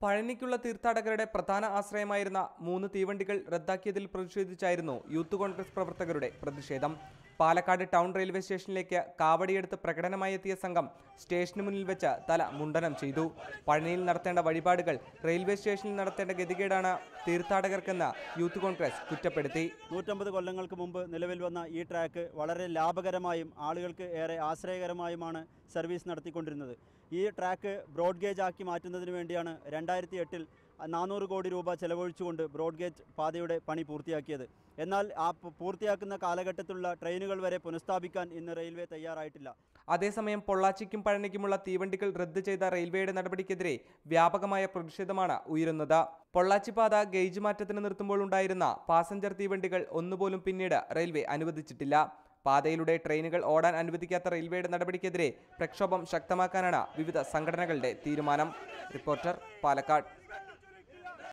പഴനിക്കുള്ള തീർത്ഥാടകരുടെ പ്രധാന ആശ്രയമായിരുന്ന 3 തീവണ്ടികൾ റദ്ദാക്കിയതിൽ പ്രതിഷേധിച്ചായിരുന്നു യൂത്ത് കോൺഗ്രസ് പ്രവർത്തകരുടെ പ്രതിഷേധം. പാലക്കാട് ടൗൺ റെയിൽവേ സ്റ്റേഷനിലേക്ക് കാവടിയെടുത്ത് പ്രകടനമായി എത്തിയ സംഘം സ്റ്റേഷന് മുന്നിൽ വെച്ച് തല മുണ്ടനം ചെയ്തു. പഴനിയിൽ നടത്തേണ്ട വഴിപാടുകൾ റെയിൽവേ സ്റ്റേഷനിൽ നടത്തേണ്ട ഗതികേടാണ് തീർത്ഥാടകർക്കെന്ന് യൂത്ത് കോൺഗ്രസ് കുറ്റപ്പെടുത്തി. 150 കൊല്ലങ്ങൾക്ക് മുമ്പ് നിലവിൽ വന്ന ഈ ട്രാക്ക് വളരെ ലാഭകരമായും ആളുകൾക്ക് ഏറെ ആശ്രയകരമായുമാണ് സർവീസ് നടത്തിക്കൊണ്ടിരുന്നത്. ഈ ട്രാക്ക് ബ്രോഡ് ഗേജ് ആക്കി മാറ്റുന്നതിന് വേണ്ടിയാണ് 2008-ൽ 400 കോടി രൂപ ചെലവഴിച്ചുകൊണ്ട് ബ്രോഡ് ഗേജ് പാതയുടെ പണി പൂർത്തിയാക്കിയത്. എന്നാൽ ആ പൂർത്തിയാക്കുന്ന കാലഘട്ടത്തിലുള്ള ട്രെയിനുകൾ വരെ പുനഃസ്ഥാപിക്കാൻ ഇന്ന് റെയിൽവേ തയ്യാറായിട്ടില്ല. അതേസമയം പൊള്ളാച്ചിക്കും പഴനിക്കുമുള്ള തീവണ്ടികൾ റദ്ദ് ചെയ്ത റെയിൽവേയുടെ നടപടിക്കെതിരെ വ്യാപകമായ പ്രതിഷേധമാണ് ഉയരുന്നത്. പൊള്ളാച്ചി പാത ഗേജ് മാറ്റത്തിന് നിർത്തുമ്പോൾ ഉണ്ടായിരുന്ന പാസഞ്ചർ തീവണ്ടികൾ ഒന്നുപോലും പിന്നീട് റെയിൽവേ അനുവദിച്ചിട്ടില്ല. പാതയിലൂടെ ട്രെയിനുകൾ ഓടാൻ അനുവദിക്കാത്ത റെയിൽവേയുടെ നടപടിക്കെതിരെ പ്രക്ഷോഭം ശക്തമാക്കാനാണ് വിവിധ സംഘടനകളുടെ തീരുമാനം. റിപ്പോർട്ടർ, പാലക്കാട്.